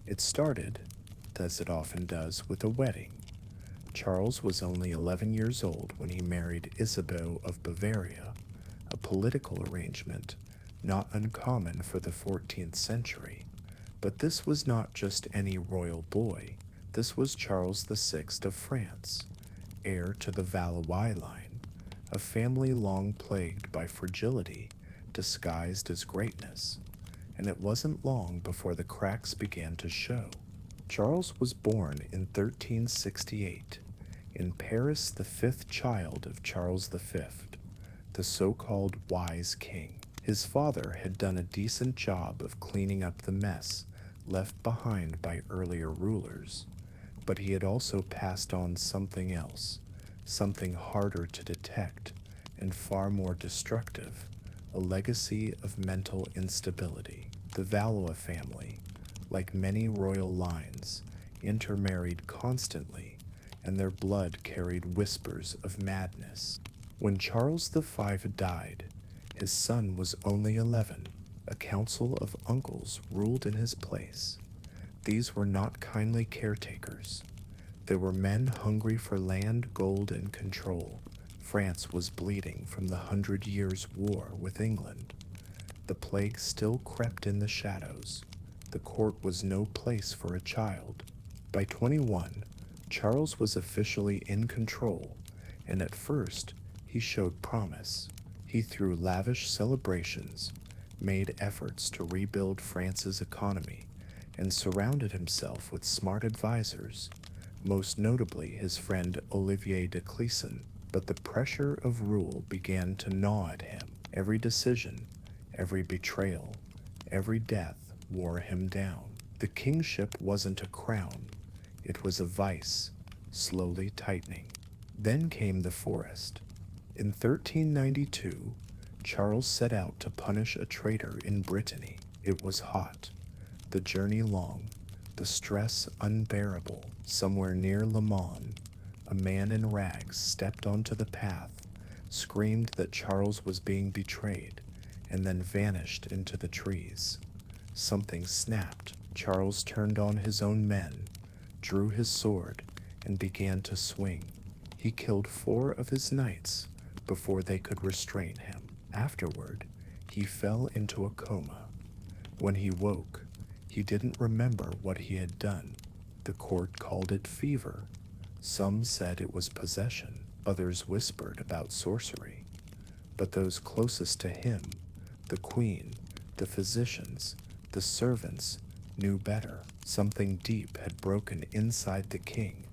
It started, as it often does, with a wedding. Charles was only 11 years old when he married Isabeau of Bavaria, a political arrangement not uncommon for the 14th century. But this was not just any royal boy. This was Charles VI of France, heir to the Valois line, a family long plagued by fragility disguised as greatness, and it wasn't long before the cracks began to show. Charles was born in 1368, in Paris, the fifth child of Charles V, the so-called wise king. His father had done a decent job of cleaning up the mess left behind by earlier rulers, but he had also passed on something else, something harder to detect and far more destructive, a legacy of mental instability. The Valois family, like many royal lines, intermarried constantly, and their blood carried whispers of madness. When Charles V died, his son was only 11. A council of uncles ruled in his place. These were not kindly caretakers. They were men hungry for land, gold, and control. France was bleeding from the 100 Years' War with England. The plague still crept in the shadows. The court was no place for a child. By 21, Charles was officially in control, and at first he showed promise. He threw lavish celebrations, made efforts to rebuild France's economy, and surrounded himself with smart advisors, most notably his friend Olivier de Clisson. But the pressure of rule began to gnaw at him. Every decision, every betrayal, every death wore him down. The kingship wasn't a crown, it was a vice, slowly tightening. Then came the forest. In 1392, Charles set out to punish a traitor in Brittany. It was hot, the journey long, the stress unbearable. Somewhere near Le Mans, a man in rags stepped onto the path, screamed that Charles was being betrayed, and then vanished into the trees. Something snapped. Charles turned on his own men, drew his sword, and began to swing. He killed 4 of his knights before they could restrain him. Afterward, he fell into a coma. When he woke, he didn't remember what he had done. The court called it fever. Some said it was possession. Others whispered about sorcery. But those closest to him, the queen, the physicians, the servants, knew better. Something deep had broken inside the king,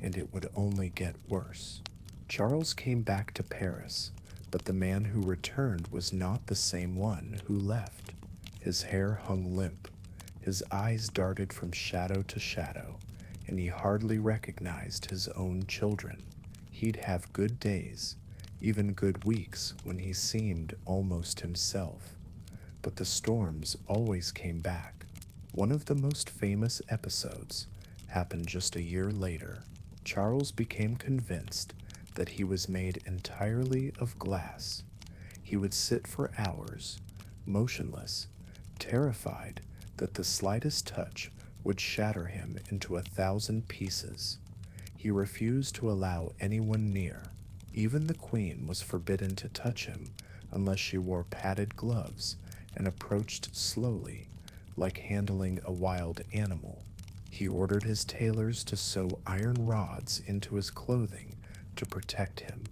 and it would only get worse. Charles came back to Paris, but the man who returned was not the same one who left. His hair hung limp, his eyes darted from shadow to shadow, and he hardly recognized his own children. He'd have good days, even good weeks when he seemed almost himself, but the storms always came back. One of the most famous episodes happened just a year later. Charles became convinced that he was made entirely of glass. He would sit for hours, motionless, terrified that the slightest touch would shatter him into 1,000 pieces. He refused to allow anyone near. Even the queen was forbidden to touch him unless she wore padded gloves and approached slowly, like handling a wild animal. He ordered his tailors to sew iron rods into his clothing to protect him.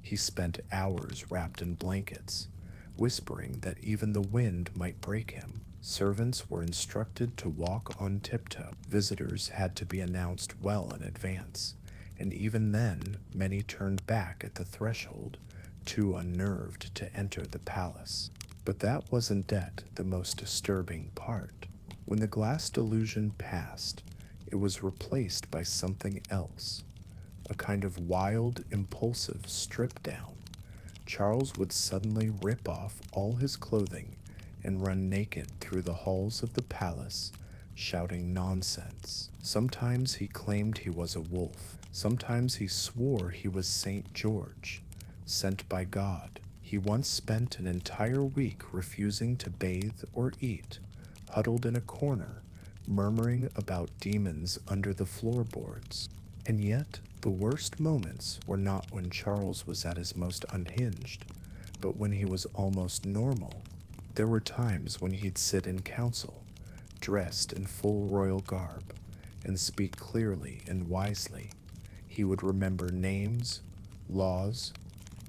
He spent hours wrapped in blankets, whispering that even the wind might break him. Servants were instructed to walk on tiptoe. Visitors had to be announced well in advance, and even then, many turned back at the threshold, too unnerved to enter the palace. But that wasn't the most disturbing part. When the glass delusion passed, it was replaced by something else, a kind of wild, impulsive strip down. Charles would suddenly rip off all his clothing and run naked through the halls of the palace, shouting nonsense. Sometimes he claimed he was a wolf. Sometimes he swore he was Saint George, sent by God. He once spent an entire week refusing to bathe or eat, huddled in a corner, murmuring about demons under the floorboards. And yet, the worst moments were not when Charles was at his most unhinged, but when he was almost normal. There were times when he'd sit in council, dressed in full royal garb, and speak clearly and wisely. He would remember names, laws,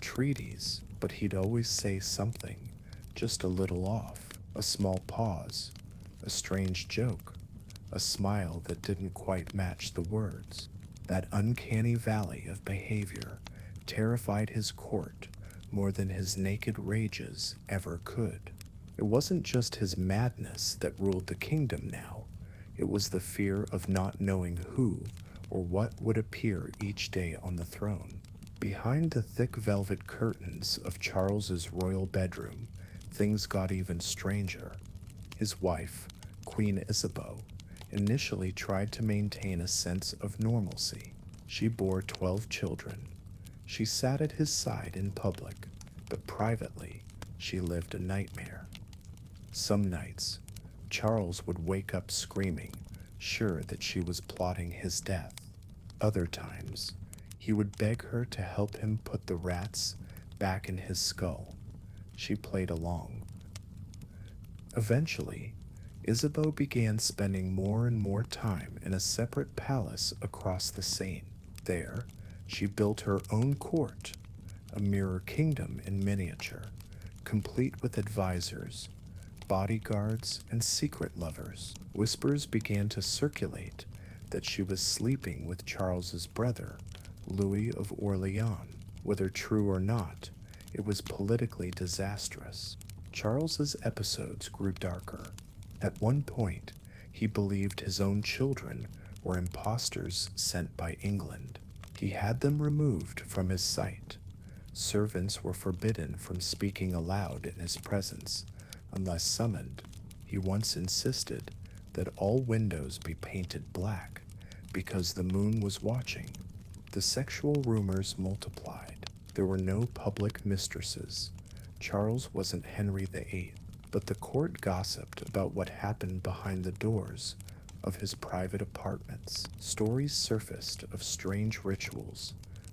treaties, but he'd always say something just a little off, a small pause, a strange joke, a smile that didn't quite match the words. That uncanny valley of behavior terrified his court more than his naked rages ever could. It wasn't just his madness that ruled the kingdom now, it was the fear of not knowing who or what would appear each day on the throne. Behind the thick velvet curtains of Charles's royal bedroom, things got even stranger. His wife, Queen Isabeau, initially tried to maintain a sense of normalcy. She bore 12 children. She sat at his side in public, but privately, she lived a nightmare. Some nights, Charles would wake up screaming, sure that she was plotting his death. Other times, he would beg her to help him put the rats back in his skull. She played along. Eventually, Isabeau began spending more and more time in a separate palace across the Seine. There, she built her own court, a mirror kingdom in miniature, complete with advisors, bodyguards, and secret lovers. Whispers began to circulate that she was sleeping with Charles's brother, Louis of Orleans. Whether true or not, it was politically disastrous. Charles's episodes grew darker. At one point, he believed his own children were impostors sent by England. He had them removed from his sight. Servants were forbidden from speaking aloud in his presence unless summoned. He once insisted that all windows be painted black because the moon was watching. The sexual rumors multiplied. There were no public mistresses. Charles wasn't Henry VIII, but the court gossiped about what happened behind the doors of his private apartments. Stories surfaced of strange rituals,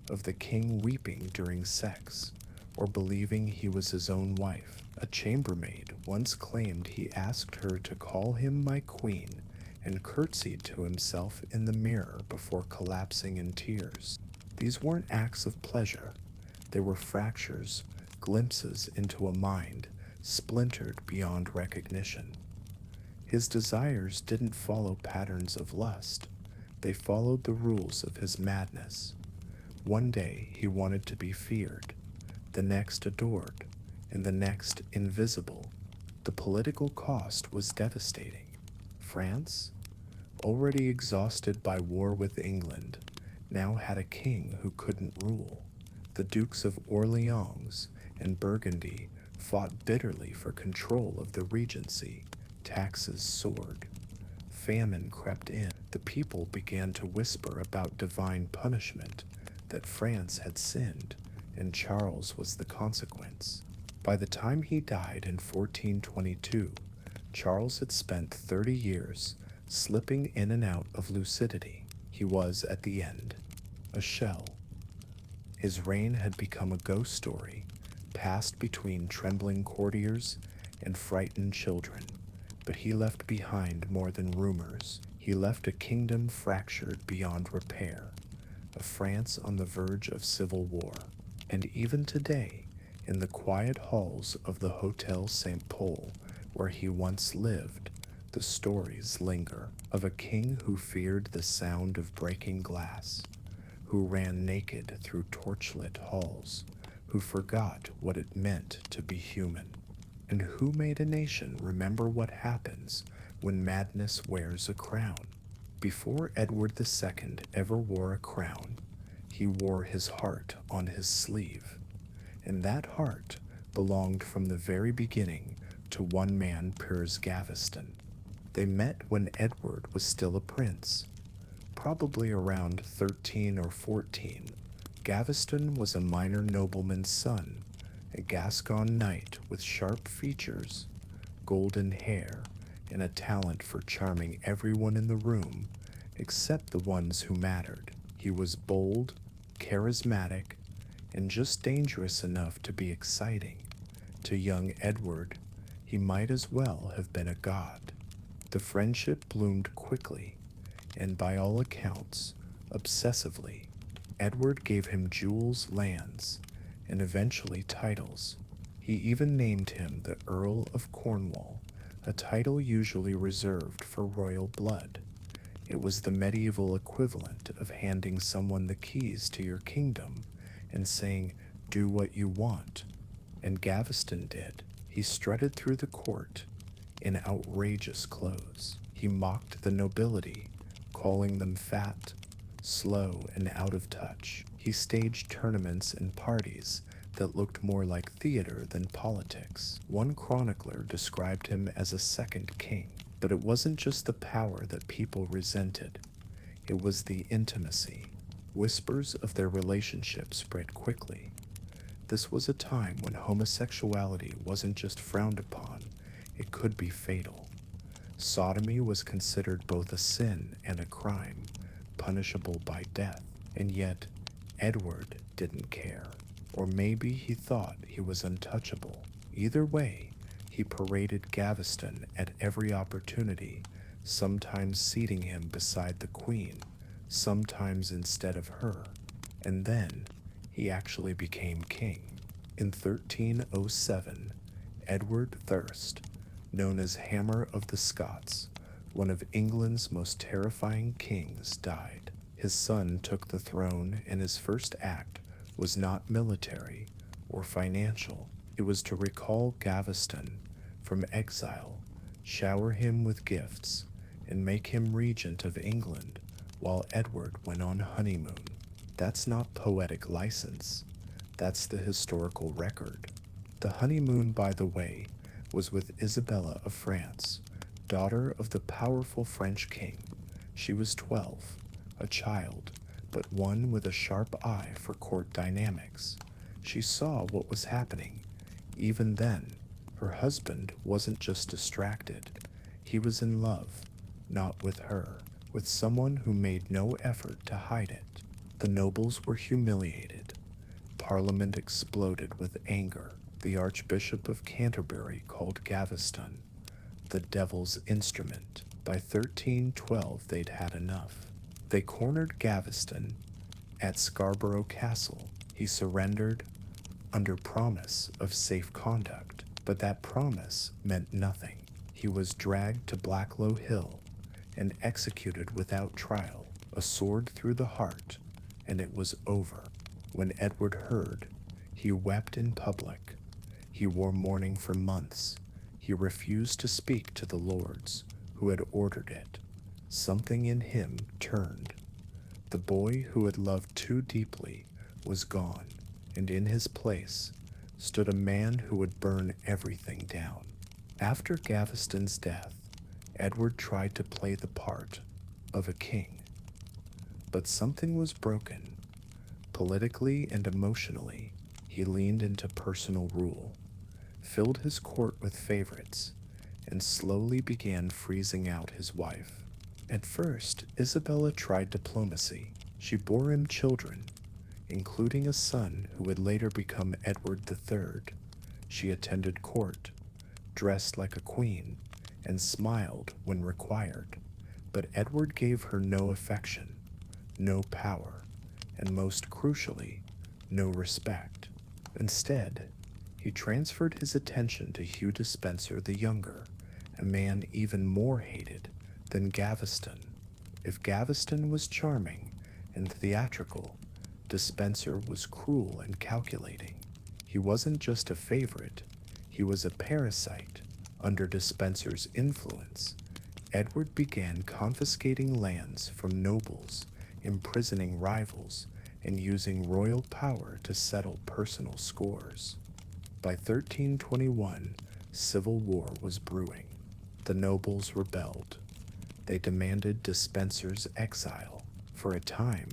of the king weeping during sex, or believing he was his own wife. A chambermaid once claimed he asked her to call him my queen and curtsied to himself in the mirror before collapsing in tears. These weren't acts of pleasure. They were fractures, glimpses into a mind splintered beyond recognition. His desires didn't follow patterns of lust. They followed the rules of his madness. One day he wanted to be feared, the next adored, and the next invisible. The political cost was devastating. France, already exhausted by war with England, now had a king who couldn't rule. The Dukes of Orleans and Burgundy fought bitterly for control of the regency. Taxes soared. Famine crept in. The people began to whisper about divine punishment, that France had sinned, and Charles was the consequence. By the time he died in 1422, Charles had spent 30 years slipping in and out of lucidity. He was, at the end, a shell. His reign had become a ghost story, passed between trembling courtiers and frightened children. But he left behind more than rumors. He left a kingdom fractured beyond repair, a France on the verge of civil war. And even today, in the quiet halls of the Hotel St. Paul, where he once lived, the stories linger of a king who feared the sound of breaking glass, who ran naked through torchlit halls, who forgot what it meant to be human, and who made a nation remember what happens when madness wears a crown. Before Edward II ever wore a crown, he wore his heart on his sleeve, and that heart belonged from the very beginning to one man, Piers Gaveston. They met when Edward was still a prince, probably around 13 or 14. Gaveston was a minor nobleman's son, a Gascon knight with sharp features, golden hair, and a talent for charming everyone in the room except the ones who mattered. He was bold, charismatic, and just dangerous enough to be exciting. To young Edward, he might as well have been a god. The friendship bloomed quickly, and by all accounts, obsessively. Edward gave him jewels, lands, and eventually titles. He even named him the Earl of Cornwall, a title usually reserved for royal blood. It was the medieval equivalent of handing someone the keys to your kingdom and saying, "Do what you want." And Gaveston did. He strutted through the court in outrageous clothes. He mocked the nobility, calling them fat, slow, and out of touch. He staged tournaments and parties that looked more like theater than politics. One chronicler described him as a second king, but it wasn't just the power that people resented. It was the intimacy. Whispers of their relationship spread quickly. This was a time when homosexuality wasn't just frowned upon, it could be fatal. Sodomy was considered both a sin and a crime, punishable by death, and yet Edward didn't care. Or maybe he thought he was untouchable. Either way, he paraded Gaveston at every opportunity, sometimes seating him beside the queen, sometimes instead of her, and then he actually became king. In 1307, Edward Thirst, known as Hammer of the Scots, one of England's most terrifying kings, died. His son took the throne, and his first act was not military or financial. It was to recall Gaveston from exile, shower him with gifts, and make him regent of England while Edward went on honeymoon. That's not poetic license. That's the historical record. The honeymoon, by the way, was with Isabella of France, daughter of the powerful French king. She was 12, a child, but one with a sharp eye for court dynamics. She saw what was happening. Even then, her husband wasn't just distracted. He was in love, not with her, with someone who made no effort to hide it. The nobles were humiliated. Parliament exploded with anger. The Archbishop of Canterbury called Gaveston the devil's instrument. By 1312, they'd had enough. They cornered Gaveston at Scarborough Castle. He surrendered under promise of safe conduct, but that promise meant nothing. He was dragged to Blacklow Hill and executed without trial, a sword through the heart, and it was over. When Edward heard, he wept in public. He wore mourning for months. He refused to speak to the lords who had ordered it. Something in him turned. The boy who had loved too deeply was gone, and in his place stood a man who would burn everything down. After Gaveston's death, Edward tried to play the part of a king. But something was broken. Politically and emotionally, he leaned into personal rule, filled his court with favorites, and slowly began freezing out his wife. At first, Isabella tried diplomacy. She bore him children, including a son who would later become Edward III. She attended court, dressed like a queen, and smiled when required. But Edward gave her no affection, no power, and most crucially, no respect. Instead, he transferred his attention to Hugh Despenser the Younger, a man even more hated than Gaveston. If Gaveston was charming and theatrical, Despenser was cruel and calculating. He wasn't just a favorite, he was a parasite. Under Despenser's influence, Edward began confiscating lands from nobles, imprisoning rivals, and using royal power to settle personal scores. By 1321, civil war was brewing. The nobles rebelled. They demanded Despenser's exile. For a time,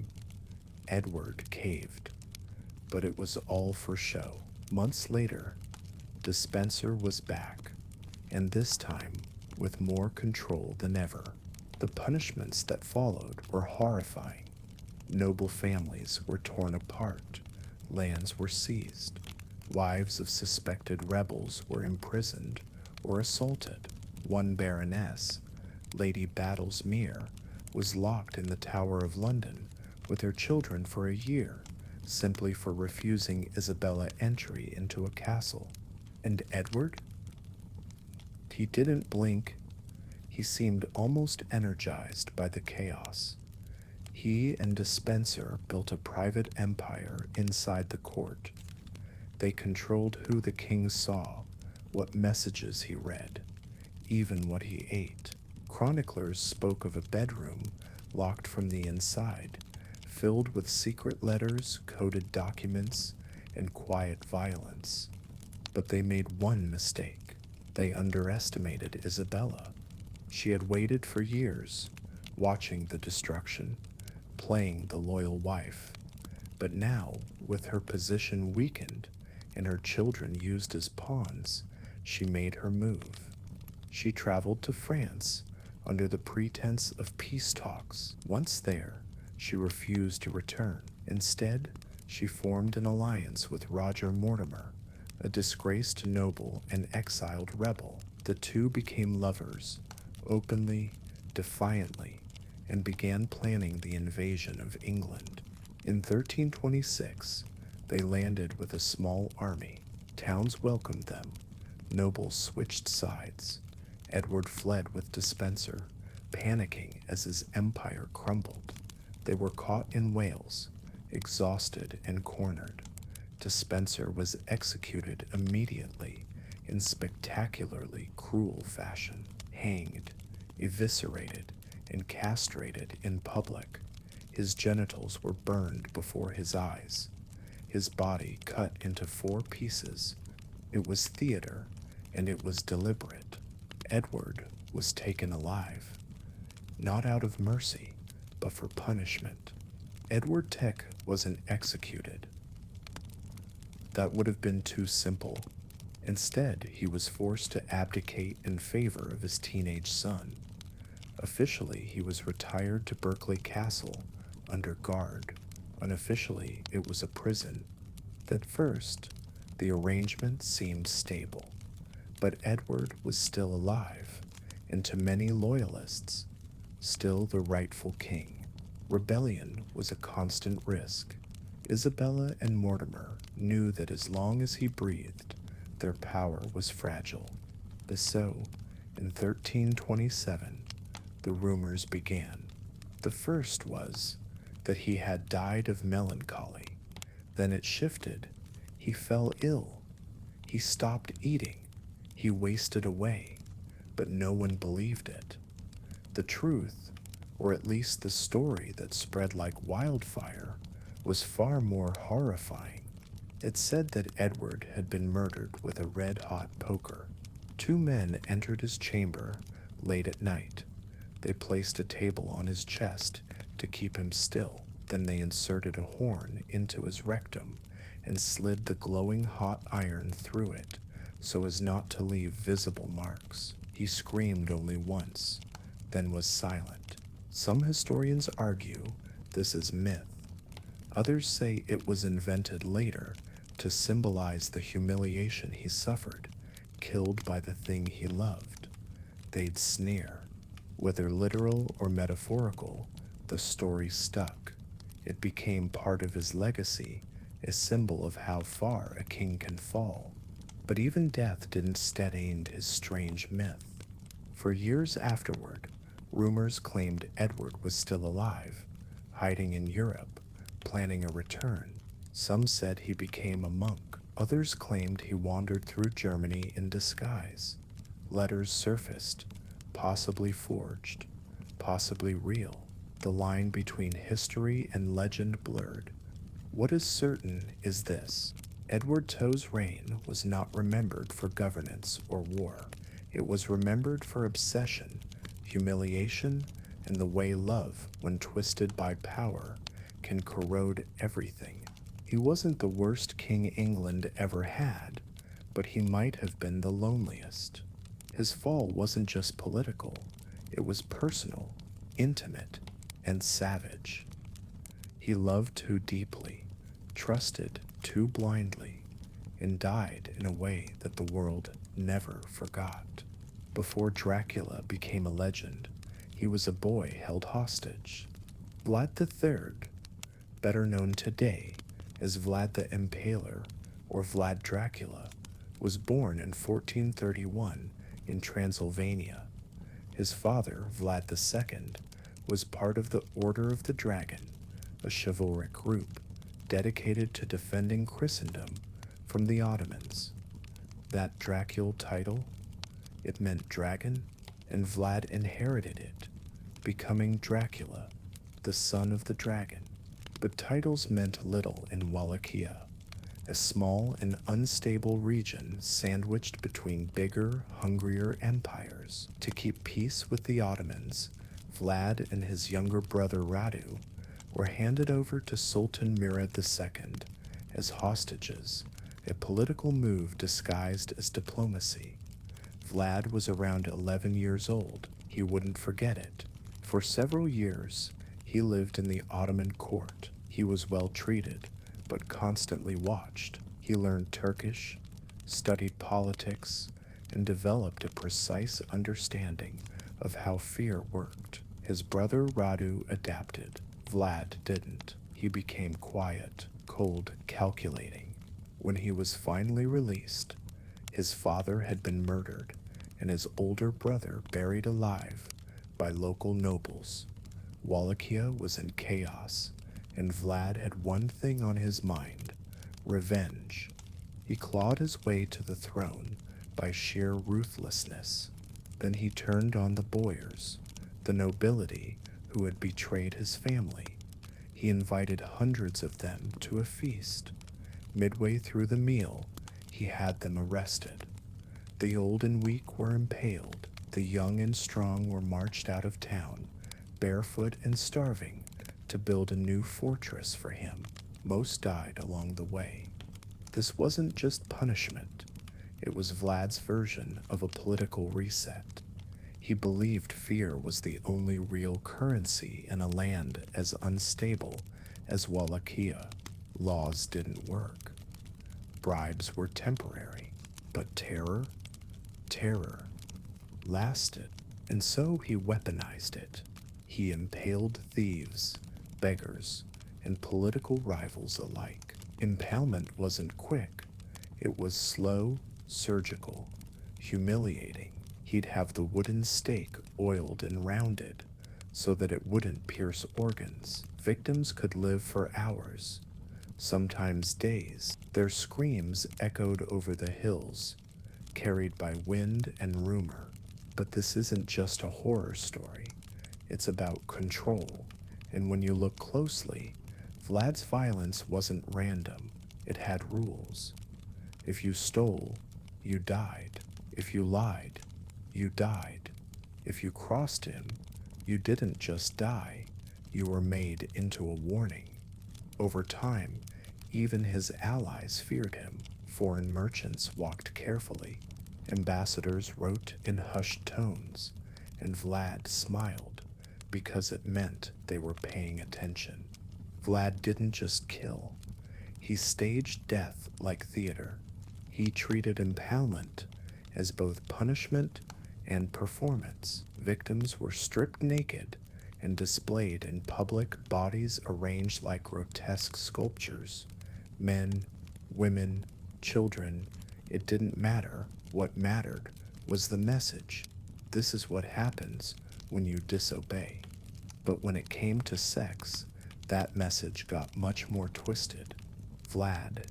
Edward caved, but it was all for show. Months later, Despenser was back, and this time with more control than ever. The punishments that followed were horrifying. Noble families were torn apart, lands were seized, wives of suspected rebels were imprisoned or assaulted. One baroness, Lady Battlesmere, was locked in the Tower of London with her children for a year, simply for refusing Isabella entry into a castle. And Edward? He didn't blink. He seemed almost energized by the chaos. He and Despenser built a private empire inside the court. They controlled who the king saw, what messages he read, even what he ate. Chroniclers spoke of a bedroom locked from the inside, filled with secret letters, coded documents, and quiet violence. But they made one mistake. They underestimated Isabella. She had waited for years, watching the destruction, playing the loyal wife. But now, with her position weakened and her children used as pawns, she made her move. She traveled to France under the pretense of peace talks. Once there, she refused to return. Instead, she formed an alliance with Roger Mortimer, a disgraced noble and exiled rebel. The two became lovers, openly, defiantly, and began planning the invasion of England. In 1326, they landed with a small army. Towns welcomed them. Nobles switched sides. Edward fled with Despenser, panicking as his empire crumbled. They were caught in Wales, exhausted and cornered. Despenser was executed immediately in spectacularly cruel fashion, hanged, eviscerated, and castrated in public. His genitals were burned before his eyes, his body cut into 4 pieces. It was theater, and it was deliberate. Edward was taken alive, not out of mercy, but for punishment. Edward Teck wasn't executed. That would have been too simple. Instead, he was forced to abdicate in favor of his teenage son. Officially, he was retired to Berkeley Castle under guard. Unofficially, it was a prison. At first, the arrangement seemed stable, but Edward was still alive, and to many loyalists, still the rightful king. Rebellion was a constant risk. Isabella and Mortimer knew that as long as he breathed, their power was fragile. So, in 1327, the rumors began. The first was that he had died of melancholy. Then it shifted. He fell ill. He stopped eating. He wasted away. But no one believed it. The truth, or at least the story that spread like wildfire, was far more horrifying. It said that Edward had been murdered with a red-hot poker. 2 men entered his chamber late at night. They placed a table on his chest to keep him still. Then they inserted a horn into his rectum and slid the glowing hot iron through it so as not to leave visible marks. He screamed only once, then was silent. Some historians argue this is myth. Others say it was invented later to symbolize the humiliation he suffered, killed by the thing he loved. They'd sneer. Whether literal or metaphorical, the story stuck. It became part of his legacy, a symbol of how far a king can fall. But even death didn't steady his strange myth. For years afterward, rumors claimed Edward was still alive, hiding in Europe, planning a return. Some said he became a monk. Others claimed he wandered through Germany in disguise. Letters surfaced, possibly forged, possibly real. The line between history and legend blurred. What is certain is this: Edward Toe's reign was not remembered for governance or war. It was remembered for obsession, humiliation, and the way love, when twisted by power, can corrode everything. He wasn't the worst king England ever had, but he might have been the loneliest. His fall wasn't just political, it was personal, intimate, and savage. He loved too deeply, trusted too blindly, and died in a way that the world never forgot. Before Dracula became a legend, he was a boy held hostage. Vlad III, better known today as Vlad the Impaler or Vlad Dracula, was born in 1431 in Transylvania. His father, Vlad II, was part of the Order of the Dragon, a chivalric group dedicated to defending Christendom from the Ottomans. That Dracul title, it meant dragon, and Vlad inherited it, becoming Dracula, the son of the dragon. But titles meant little in Wallachia, a small and unstable region sandwiched between bigger, hungrier empires. To keep peace with the Ottomans, Vlad and his younger brother Radu were handed over to Sultan Murad II as hostages, a political move disguised as diplomacy. Vlad was around 11 years old. He wouldn't forget it. For several years, he lived in the Ottoman court. He was well treated, but constantly watched. He learned Turkish, studied politics, and developed a precise understanding of how fear worked. His brother Radu adapted. Vlad didn't. He became quiet, cold, calculating. When he was finally released, his father had been murdered and his older brother buried alive by local nobles. Wallachia was in chaos, and Vlad had one thing on his mind: revenge. He clawed his way to the throne by sheer ruthlessness. Then he turned on the boyars, the nobility who had betrayed his family. He invited hundreds of them to a feast. Midway through the meal, he had them arrested. The old and weak were impaled. The young and strong were marched out of town, barefoot and starving, to build a new fortress for him. Most died along the way. This wasn't just punishment. It was Vlad's version of a political reset. He believed fear was the only real currency in a land as unstable as Wallachia. Laws didn't work. Bribes were temporary, but terror lasted. And so he weaponized it. He impaled thieves, beggars, and political rivals alike. Impalement wasn't quick. It was slow, surgical, humiliating. He'd have the wooden stake oiled and rounded so that it wouldn't pierce organs. Victims could live for hours, sometimes days. Their screams echoed over the hills, carried by wind and rumor. But this isn't just a horror story. It's about control. And when you look closely, Vlad's violence wasn't random. It had rules. If you stole, you died. If you lied, you died. If you crossed him, you didn't just die. You were made into a warning. Over time, even his allies feared him. Foreign merchants walked carefully. Ambassadors wrote in hushed tones, and Vlad smiled because it meant they were paying attention. Vlad didn't just kill. He staged death like theater. He treated impalement as both punishment and performance. Victims were stripped naked and displayed in public, bodies arranged like grotesque sculptures. Men, women, children, it didn't matter. What mattered was the message. This is what happens when you disobey. But when it came to sex, that message got much more twisted. Vlad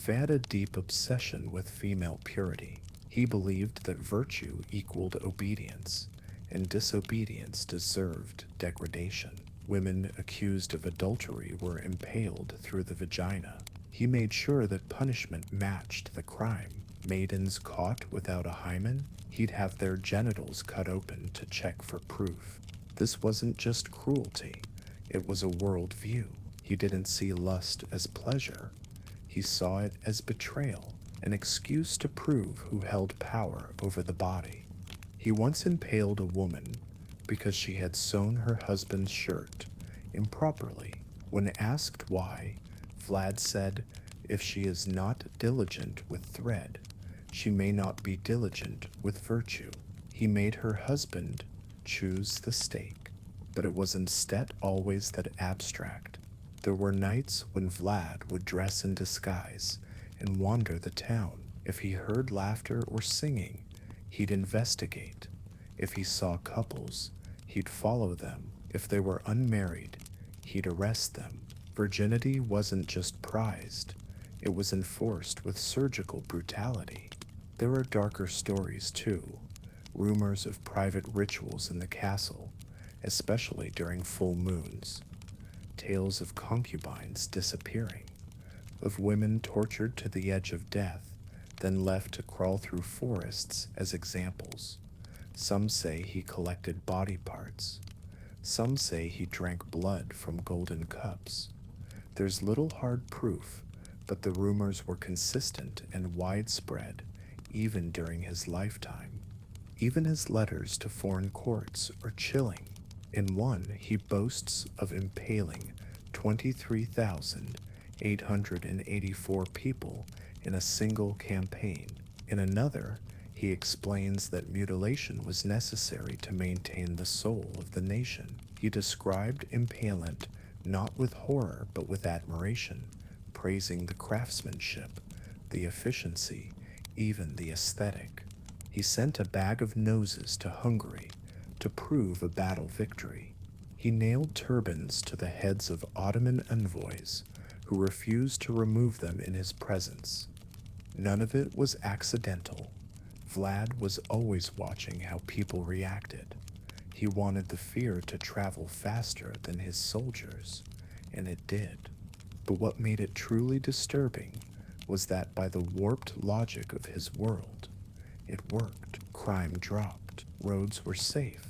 had a deep obsession with female purity. He believed that virtue equaled obedience, and disobedience deserved degradation. Women accused of adultery were impaled through the vagina. He made sure that punishment matched the crime. Maidens caught without a hymen, he'd have their genitals cut open to check for proof. This wasn't just cruelty, it was a world view. He didn't see lust as pleasure. He saw it as betrayal, an excuse to prove who held power over the body. He once impaled a woman because she had sewn her husband's shirt improperly. When asked why, Vlad said, "If she is not diligent with thread, she may not be diligent with virtue." He made her husband choose the stake, but it was instead always that abstract. There were nights when Vlad would dress in disguise and wander the town. If he heard laughter or singing, he'd investigate. If he saw couples, he'd follow them. If they were unmarried, he'd arrest them. Virginity wasn't just prized, it was enforced with surgical brutality. There are darker stories too, rumors of private rituals in the castle, especially during full moons, tales of concubines disappearing, of women tortured to the edge of death, then left to crawl through forests as examples. Some say he collected body parts. Some say he drank blood from golden cups. There's little hard proof, but the rumors were consistent and widespread even during his lifetime. Even his letters to foreign courts are chilling. In one, he boasts of impaling 23,884 people in a single campaign. In another, he explains that mutilation was necessary to maintain the soul of the nation. He described impalement not with horror but with admiration, praising the craftsmanship, the efficiency, even the aesthetic. He sent a bag of noses to Hungary to prove a battle victory. He nailed turbans to the heads of Ottoman envoys who refused to remove them in his presence. None of it was accidental. Vlad was always watching how people reacted. He wanted the fear to travel faster than his soldiers, and it did. But what made it truly disturbing was that by the warped logic of his world, it worked. Crime dropped. Roads were safe.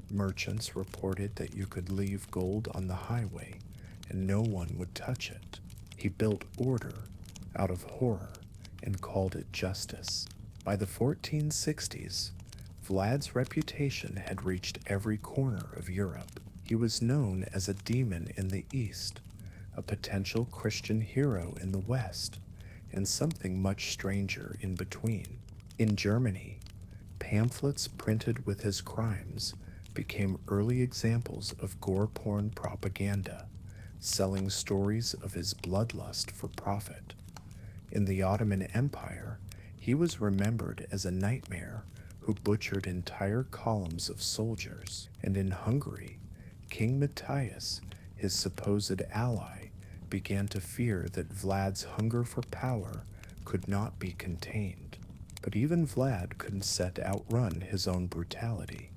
Merchants reported that you could leave gold on the highway and no one would touch it. He built order out of horror and called it justice. By the 1460s, Vlad's reputation had reached every corner of Europe. He was known as a demon in the East, a potential Christian hero in the West, and something much stranger in between. In Germany, pamphlets printed with his crimes became early examples of gore porn propaganda, selling stories of his bloodlust for profit. In the Ottoman Empire, he was remembered as a nightmare who butchered entire columns of soldiers. And in Hungary, King Matthias, his supposed ally, began to fear that Vlad's hunger for power could not be contained. But even Vlad couldn't set to outrun his own brutality.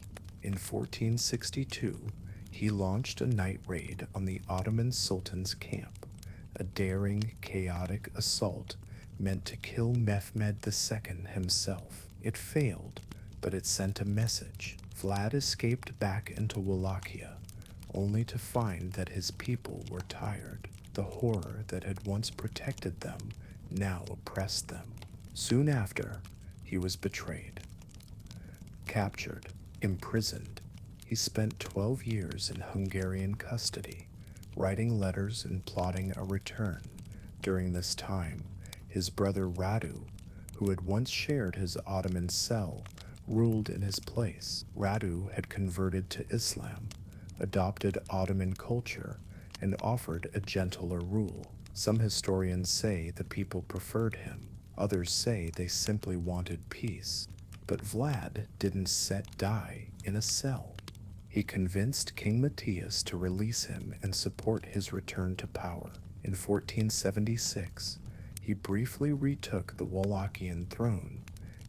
In 1462, he launched a night raid on the Ottoman Sultan's camp, a daring, chaotic assault meant to kill Mehmed II himself. It failed, but it sent a message. Vlad escaped back into Wallachia, only to find that his people were tired. The horror that had once protected them now oppressed them. Soon after, he was betrayed. Captured, imprisoned, he spent 12 years in Hungarian custody, writing letters and plotting a return. During this time, his brother Radu, who had once shared his Ottoman cell, ruled in his place. Radu had converted to Islam, adopted Ottoman culture, and offered a gentler rule. Some historians say the people preferred him. Others say they simply wanted peace. But Vlad didn't die in a cell. He convinced King Matthias to release him and support his return to power. In 1476, he briefly retook the Wallachian throne.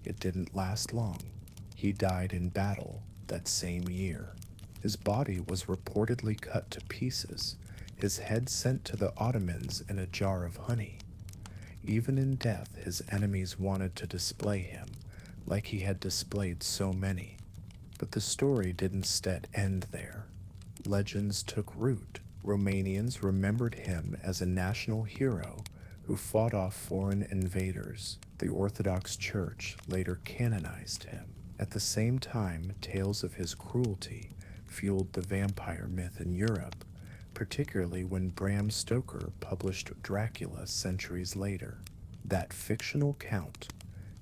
It didn't last long. He died in battle that same year. His body was reportedly cut to pieces, his head sent to the Ottomans in a jar of honey. Even in death, his enemies wanted to display him, like he had displayed so many. But the story didn't end there. Legends took root. Romanians remembered him as a national hero who fought off foreign invaders. The Orthodox Church later canonized him. At the same time, tales of his cruelty fueled the vampire myth in Europe, particularly when Bram Stoker published Dracula centuries later. That fictional count,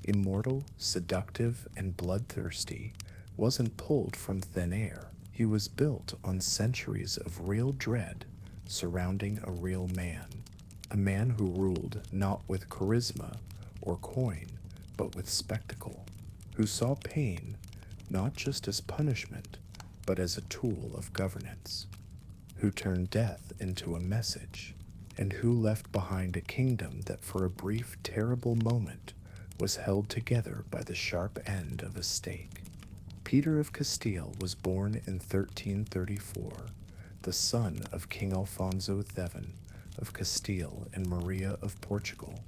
immortal, seductive, and bloodthirsty, wasn't pulled from thin air. He was built on centuries of real dread surrounding a real man. A man who ruled not with charisma or coin, but with spectacle. Who saw pain not just as punishment, but as a tool of governance. Who turned death into a message, and who left behind a kingdom that for a brief, terrible moment was held together by the sharp end of a stake. Peter of Castile was born in 1334, the son of King Alfonso VII of Castile and Maria of Portugal,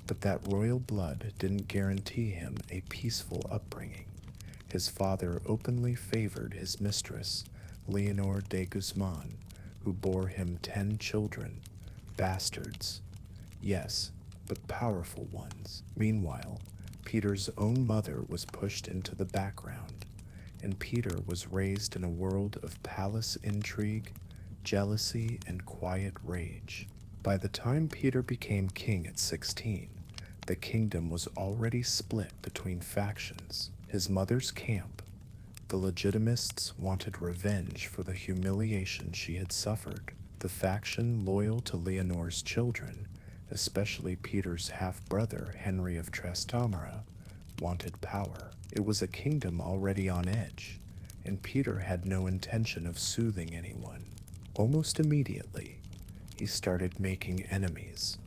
but that royal blood didn't guarantee him a peaceful upbringing. His father openly favored his mistress, Leonor de Guzman, who bore him 10 children, bastards. Yes, but powerful ones. Meanwhile, Peter's own mother was pushed into the background, and Peter was raised in a world of palace intrigue, jealousy, and quiet rage. By the time Peter became king at 16, the kingdom was already split between factions. His mother's camp, the Legitimists, wanted revenge for the humiliation she had suffered. The faction loyal to Leonor's children, especially Peter's half-brother Henry of Trastamara, wanted power. It was a kingdom already on edge, and Peter had no intention of soothing anyone. Almost immediately, he started making enemies.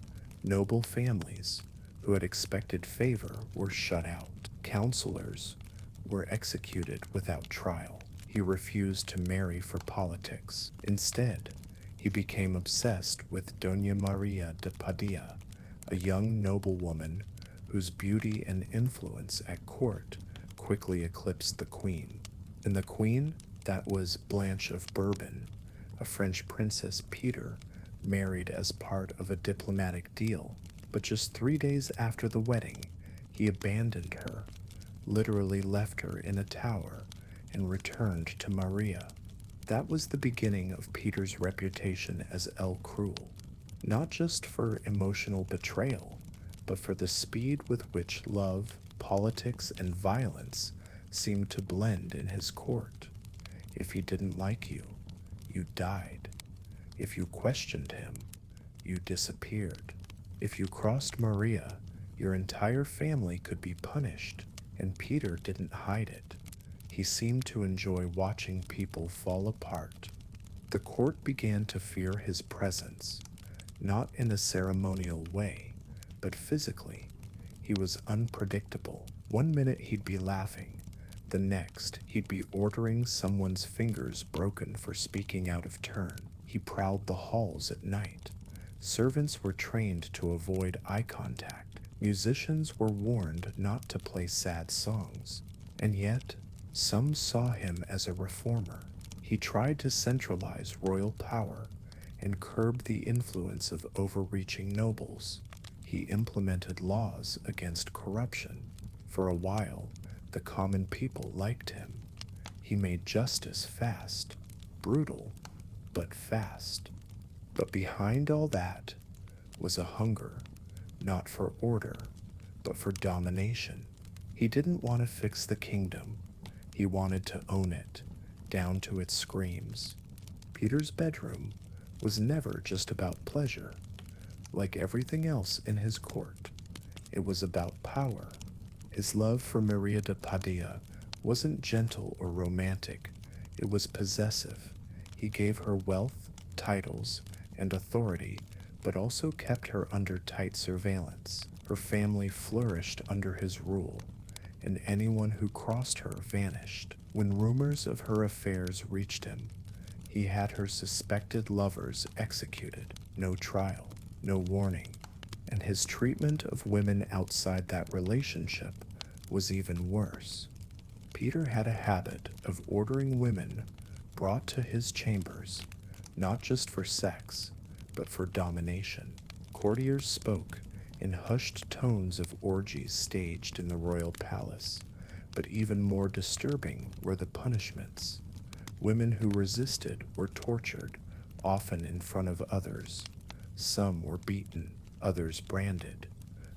Noble families who had expected favor were shut out. Counselors were executed without trial. He refused to marry for politics. Instead, he became obsessed with Doña Maria de Padilla, a young noblewoman whose beauty and influence at court quickly eclipsed the queen. And the queen, that was Blanche of Bourbon, a French princess Peter married as part of a diplomatic deal. But just 3 days after the wedding, he abandoned her, literally left her in a tower, and returned to Maria. That was the beginning of Peter's reputation as El Cruel, not just for emotional betrayal, but for the speed with which love, politics, and violence seemed to blend in his court. If he didn't like you, you died. If you questioned him, you disappeared. If you crossed Maria, your entire family could be punished, and Peter didn't hide it. He seemed to enjoy watching people fall apart. The court began to fear his presence, not in a ceremonial way, but physically. He was unpredictable. One minute he'd be laughing, the next he'd be ordering someone's fingers broken for speaking out of turn. He prowled the halls at night. Servants were trained to avoid eye contact. Musicians were warned not to play sad songs. And yet, some saw him as a reformer. He tried to centralize royal power and curb the influence of overreaching nobles. He implemented laws against corruption. For a while, the common people liked him. He made justice fast, brutal, but fast. But behind all that was a hunger, not for order, but for domination. He didn't want to fix the kingdom. He wanted to own it, down to its screams. Peter's bedroom was never just about pleasure. Like everything else in his court, it was about power. His love for Maria de Padilla wasn't gentle or romantic. It was possessive. He gave her wealth, titles, and authority, but also kept her under tight surveillance. Her family flourished under his rule, and anyone who crossed her vanished. When rumors of her affairs reached him, he had her suspected lovers executed. No trial, no warning. And his treatment of women outside that relationship was even worse. Peter had a habit of ordering women brought to his chambers, not just for sex, but for domination. Courtiers spoke in hushed tones of orgies staged in the royal palace, But even more disturbing were the punishments. Women who resisted were tortured, often in front of others. Some were beaten, others branded.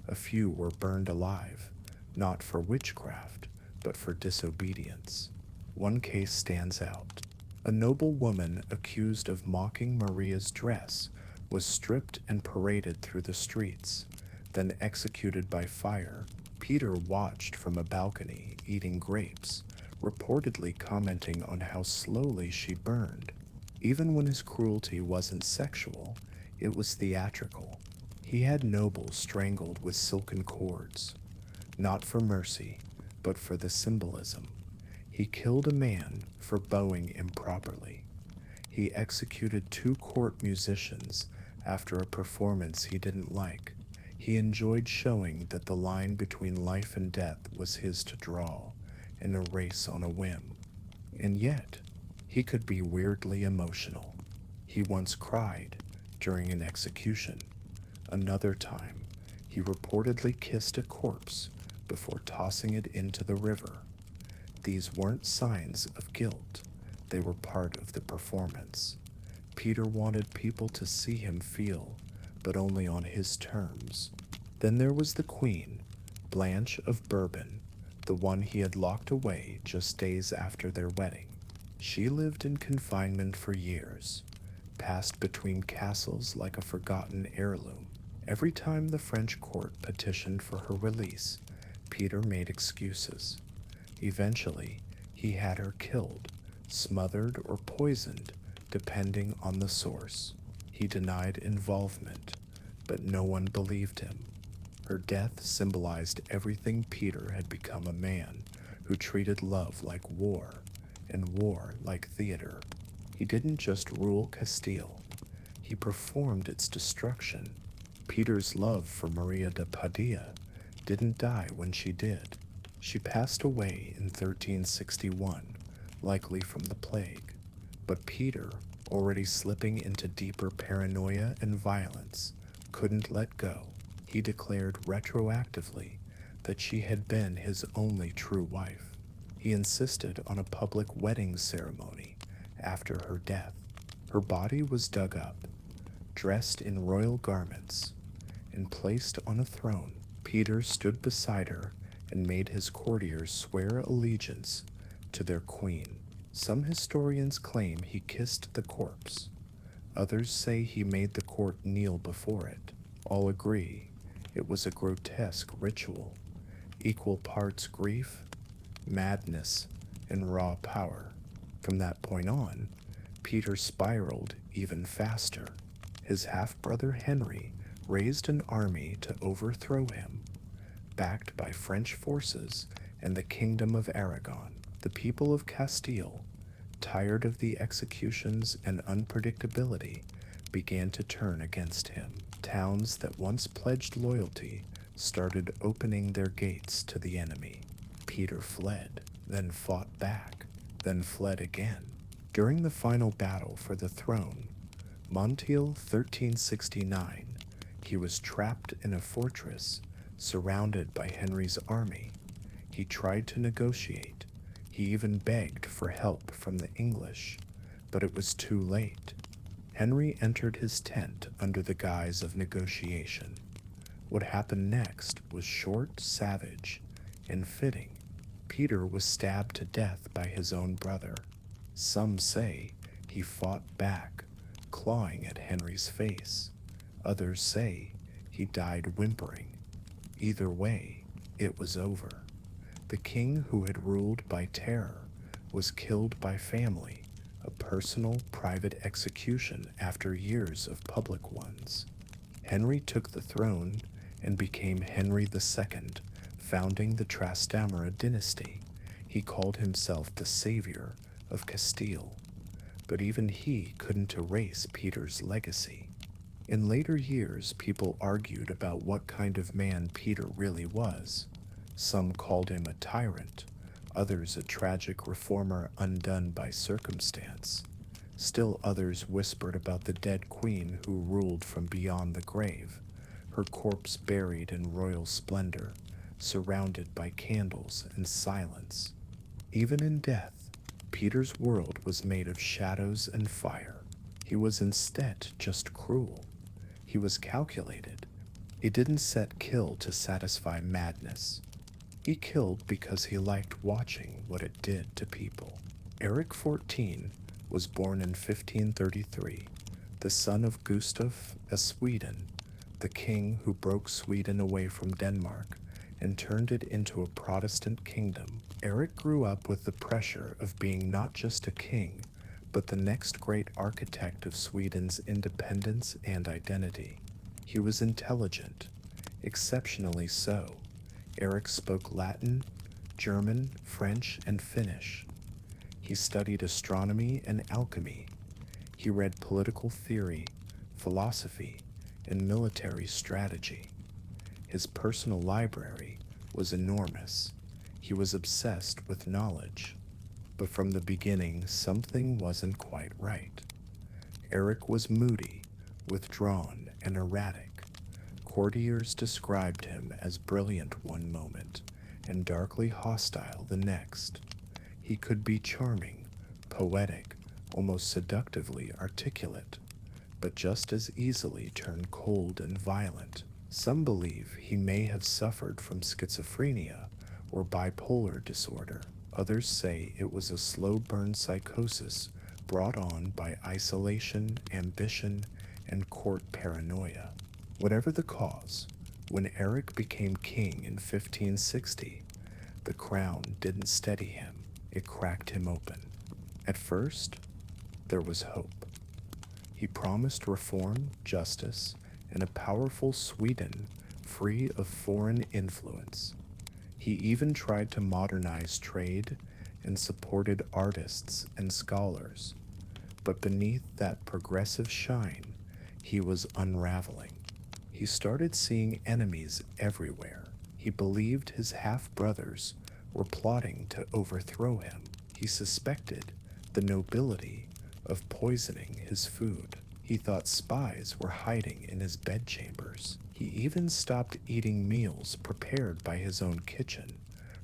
A few were burned alive, not for witchcraft, but for disobedience. One case stands out. A noble woman accused of mocking Maria's dress was stripped and paraded through the streets, then executed by fire. Peter watched from a balcony, eating grapes, reportedly commenting on how slowly she burned. Even when his cruelty wasn't sexual, it was theatrical. He had nobles strangled with silken cords, not for mercy, but for the symbolism. He killed a man for bowing improperly. He executed 2 court musicians after a performance he didn't like. He enjoyed showing that the line between life and death was his to draw, and erase on a whim. And yet, he could be weirdly emotional. He once cried during an execution. Another time, he reportedly kissed a corpse before tossing it into the river. These weren't signs of guilt, they were part of the performance. Peter wanted people to see him feel, but only on his terms. Then there was the Queen, Blanche of Bourbon, the one he had locked away just days after their wedding. She lived in confinement for years, passed between castles like a forgotten heirloom. Every time the French court petitioned for her release, Peter made excuses. Eventually, he had her killed, smothered, or poisoned, depending on the source. He denied involvement, but no one believed him. Her death symbolized everything Peter had become, a man who treated love like war, and war like theater. He didn't just rule Castile, he performed its destruction. Peter's love for Maria de Padilla didn't die when she did. She passed away in 1361, likely from the plague. But Peter, already slipping into deeper paranoia and violence, couldn't let go. He declared retroactively that she had been his only true wife. He insisted on a public wedding ceremony after her death. Her body was dug up, dressed in royal garments, and placed on a throne. Peter stood beside her and made his courtiers swear allegiance to their queen. Some historians claim he kissed the corpse. Others say he made the court kneel before it. All agree it was a grotesque ritual, equal parts grief, madness, and raw power. From that point on, Peter spiraled even faster. His half-brother Henry raised an army to overthrow him, backed by French forces and the Kingdom of Aragon. The people of Castile, tired of the executions and unpredictability, began to turn against him. Towns that once pledged loyalty started opening their gates to the enemy. Peter fled, then fought back, then fled again. During the final battle for the throne, Montiel 1369, he was trapped in a fortress surrounded by Henry's army. He tried to negotiate. He even begged for help from the English, but it was too late. Henry entered his tent under the guise of negotiation. What happened next was short, savage, and fitting. Peter was stabbed to death by his own brother. Some say he fought back, clawing at Henry's face. Others say he died whimpering. Either way, it was over. The king who had ruled by terror was killed by family, a personal, private execution after years of public ones. Henry took the throne and became Henry II, founding the Trastamara dynasty. He called himself the savior of Castile, but even he couldn't erase Peter's legacy. In later years, people argued about what kind of man Peter really was. Some called him a tyrant, others a tragic reformer undone by circumstance. Still others whispered about the dead queen who ruled from beyond the grave, her corpse buried in royal splendor, surrounded by candles and silence. Even in death, Peter's world was made of shadows and fire. He was instead just cruel. He was calculated. He didn't set kill to satisfy madness. He killed because he liked watching what it did to people. Eric XIV was born in 1533, the son of Gustav of Sweden, the king who broke Sweden away from Denmark and turned it into a Protestant kingdom. Eric grew up with the pressure of being not just a king, but the next great architect of Sweden's independence and identity. He was intelligent, exceptionally so. Eric spoke Latin, German, French, and Finnish. He studied astronomy and alchemy. He read political theory, philosophy, and military strategy. His personal library was enormous. He was obsessed with knowledge. But from the beginning, something wasn't quite right. Eric was moody, withdrawn, and erratic. Courtiers described him as brilliant one moment and darkly hostile the next. He could be charming, poetic, almost seductively articulate, but just as easily turn cold and violent. Some believe he may have suffered from schizophrenia or bipolar disorder. Others say it was a slow burn psychosis brought on by isolation, ambition, and court paranoia. Whatever the cause, when Eric became king in 1560, the crown didn't steady him, it cracked him open. At first, there was hope. He promised reform, justice, and a powerful Sweden free of foreign influence. He even tried to modernize trade and supported artists and scholars. But beneath that progressive shine, he was unraveling. He started seeing enemies everywhere. He believed his half-brothers were plotting to overthrow him. He suspected the nobility of poisoning his food. He thought spies were hiding in his bedchambers. He even stopped eating meals prepared by his own kitchen,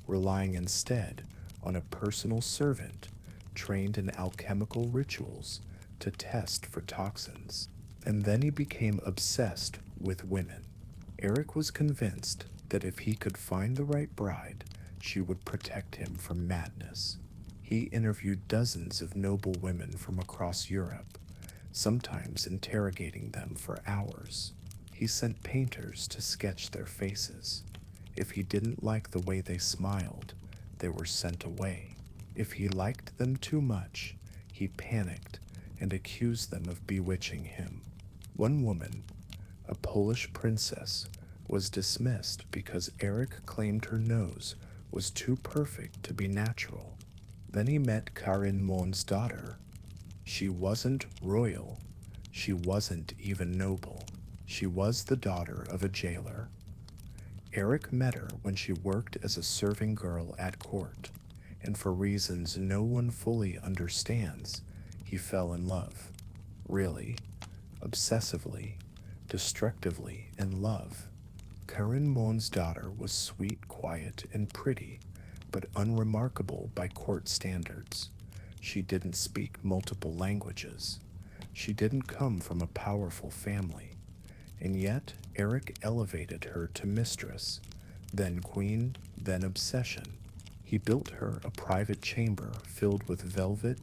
relying instead on a personal servant trained in alchemical rituals to test for toxins. And then he became obsessed with women. Eric was convinced that if he could find the right bride, she would protect him from madness. He interviewed dozens of noble women from across Europe, sometimes interrogating them for hours. He sent painters to sketch their faces. If he didn't like the way they smiled, they were sent away. If he liked them too much, he panicked and accused them of bewitching him. One woman, a Polish princess, was dismissed because Eric claimed her nose was too perfect to be natural. Then he met Karin Mon's daughter. She wasn't royal. She wasn't even noble. She was the daughter of a jailer. Eric met her when she worked as a serving girl at court, and for reasons no one fully understands, he fell in love. Really, obsessively, destructively in love. Karin Mon's daughter was sweet, quiet, and pretty, but unremarkable by court standards. She didn't speak multiple languages. She didn't come from a powerful family. And yet, Eric elevated her to mistress, then queen, then obsession. He built her a private chamber filled with velvet,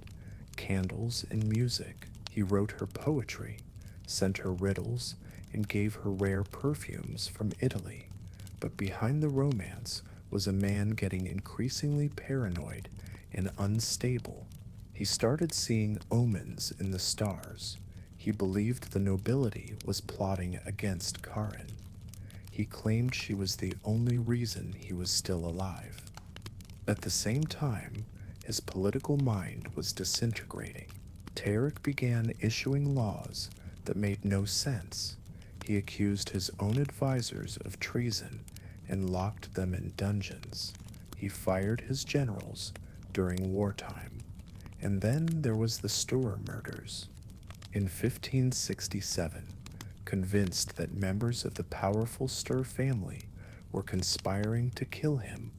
candles, and music. He wrote her poetry, sent her riddles, and gave her rare perfumes from Italy. But behind the romance was a man getting increasingly paranoid and unstable. He started seeing omens in the stars. He believed the nobility was plotting against Karin. He claimed she was the only reason he was still alive. At the same time, his political mind was disintegrating. Eric began issuing laws that made no sense. He accused his own advisors of treason and locked them in dungeons. He fired his generals during wartime. And then there was the Stour murders. In 1567, convinced that members of the powerful Stour family were conspiring to kill him,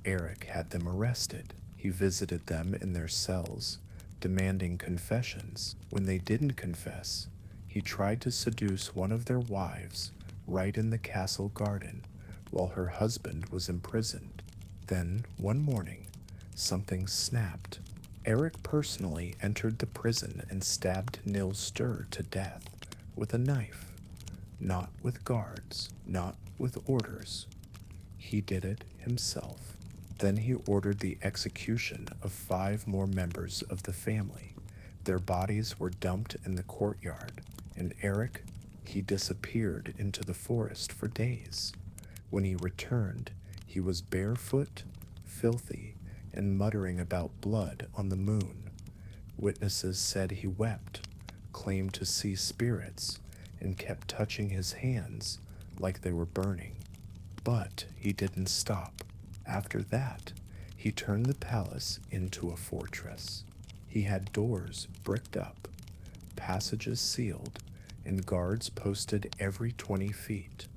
Eric had them arrested. He visited them in their cells, demanding confessions. When they didn't confess, he tried to seduce one of their wives right in the castle garden while her husband was imprisoned. Then, one morning, something snapped. Eric personally entered the prison and stabbed Nils Stur to death with a knife. Not with guards, not with orders. He did it himself. Then he ordered the execution of 5 more members of the family. Their bodies were dumped in the courtyard, and Eric, he disappeared into the forest for days. When he returned, he was barefoot, filthy, and muttering about blood on the moon. Witnesses said he wept, claimed to see spirits, and kept touching his hands like they were burning. But he didn't stop. After that, he turned the palace into a fortress. He had doors bricked up, passages sealed, and guards posted every 20 feet.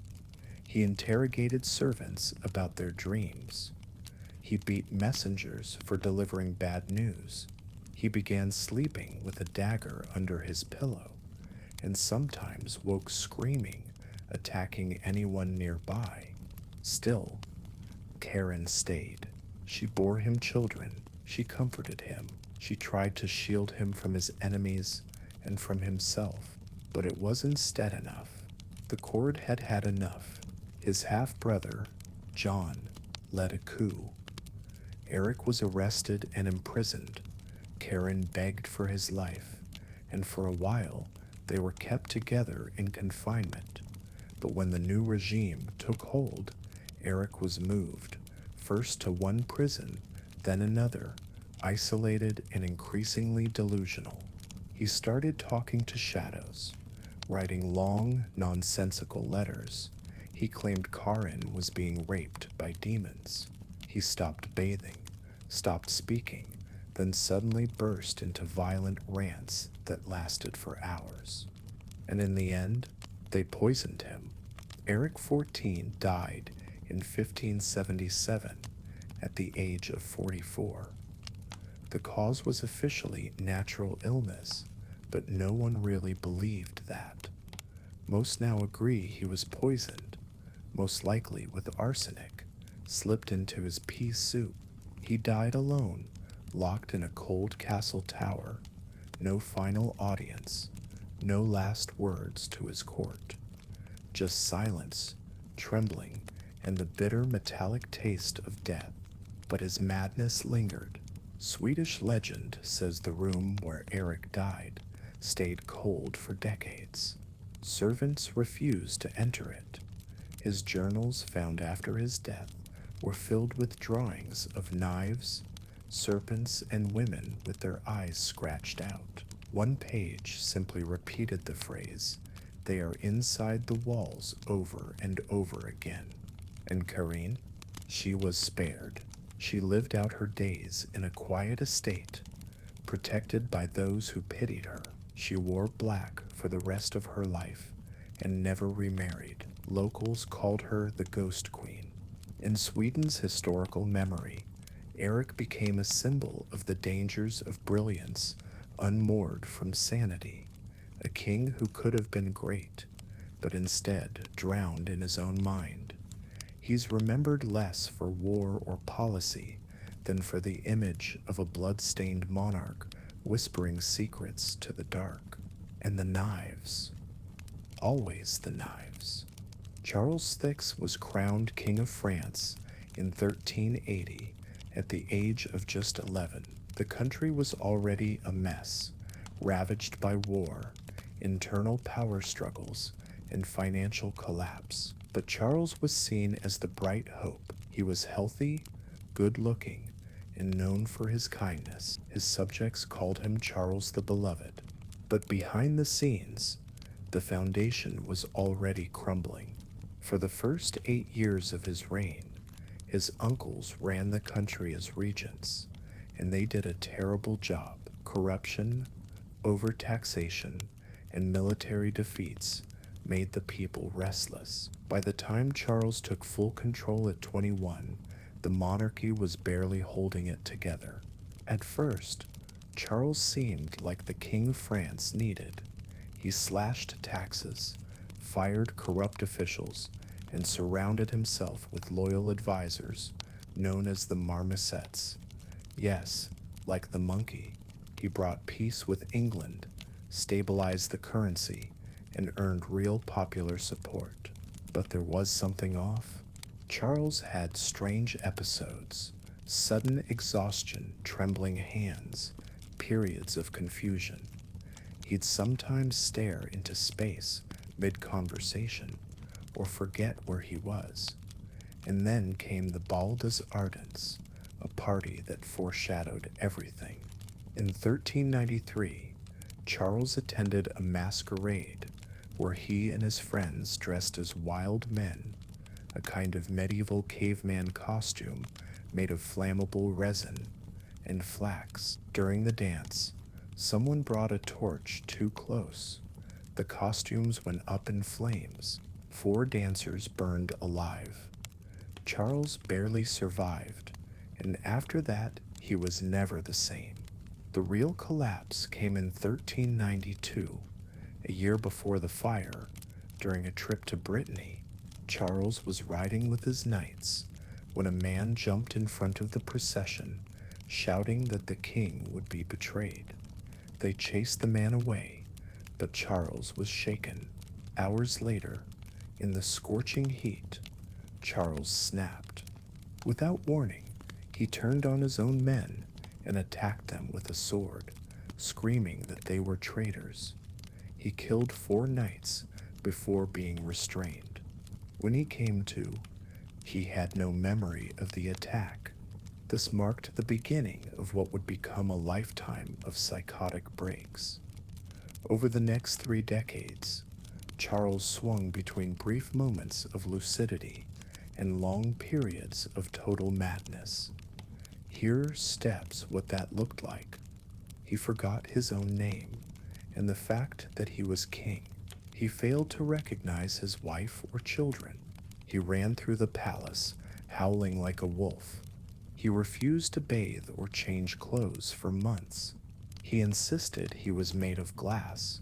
He interrogated servants about their dreams. He beat messengers for delivering bad news. He began sleeping with a dagger under his pillow, and sometimes woke screaming, attacking anyone nearby. Still, Karen stayed. She bore him children. She comforted him. She tried to shield him from his enemies and from himself. But it was instead enough. The court had had enough. His half-brother, John, led a coup. Eric was arrested and imprisoned. Karen begged for his life, and for a while they were kept together in confinement. But when the new regime took hold, Eric was moved, first to one prison, then another, isolated and increasingly delusional. He started talking to shadows, writing long, nonsensical letters. He claimed Karen was being raped by demons. He stopped bathing, stopped speaking, then suddenly burst into violent rants that lasted for hours. And in the end, they poisoned him. Eric XIV died in 1577 at the age of 44. The cause was officially natural illness, but no one really believed that. Most now agree he was poisoned, most likely with arsenic, slipped into his pea soup. He died alone, locked in a cold castle tower. No final audience, no last words to his court. Just silence, trembling, and the bitter metallic taste of death. But his madness lingered. Swedish legend says the room where Eric died stayed cold for decades. Servants refused to enter it. His journals found after his death were filled with drawings of knives, serpents, and women with their eyes scratched out. One page simply repeated the phrase, "They are inside the walls," over and over again. And Karine? She was spared. She lived out her days in a quiet estate, protected by those who pitied her. She wore black for the rest of her life and never remarried. Locals called her the Ghost Queen. In Sweden's historical memory, Eric became a symbol of the dangers of brilliance unmoored from sanity, a king who could have been great, but instead drowned in his own mind. He's remembered less for war or policy than for the image of a blood-stained monarch whispering secrets to the dark. And the knives. Always the knives. Charles VI was crowned King of France in 1380 at the age of just 11. The country was already a mess, ravaged by war, internal power struggles, and financial collapse. But Charles was seen as the bright hope. He was healthy, good-looking, and known for his kindness. His subjects called him Charles the Beloved. But behind the scenes, the foundation was already crumbling. For the first 8 years of his reign, his uncles ran the country as regents, and they did a terrible job. Corruption, overtaxation, and military defeats made the people restless. By the time Charles took full control at 21, the monarchy was barely holding it together. At first, Charles seemed like the king France needed. He slashed taxes, fired corrupt officials, and surrounded himself with loyal advisors known as the marmosets. Yes, like the monkey, he brought peace with England, stabilized the currency, and earned real popular support. But there was something off. Charles had strange episodes, sudden exhaustion, trembling hands, periods of confusion. He'd sometimes stare into space mid-conversation or forget where he was. And then came the Bal des Ardents, a party that foreshadowed everything. In 1393, Charles attended a masquerade where he and his friends dressed as wild men, a kind of medieval caveman costume made of flammable resin and flax. During the dance, someone brought a torch too close. The costumes went up in flames. 4 dancers burned alive. Charles barely survived, and after that, he was never the same. The real collapse came in 1392, a year before the fire. During a trip to Brittany, Charles was riding with his knights when a man jumped in front of the procession, shouting that the king would be betrayed. They chased the man away, but Charles was shaken. Hours later, in the scorching heat, Charles snapped. Without warning, he turned on his own men and attacked them with a sword, screaming that they were traitors. He killed 4 knights before being restrained. When he came to, he had no memory of the attack. This marked the beginning of what would become a lifetime of psychotic breaks. Over the next 3 decades, Charles swung between brief moments of lucidity and long periods of total madness. Here steps what that looked like. He forgot his own name and the fact that he was king. He failed to recognize his wife or children. He ran through the palace, howling like a wolf. He refused to bathe or change clothes for months. He insisted he was made of glass.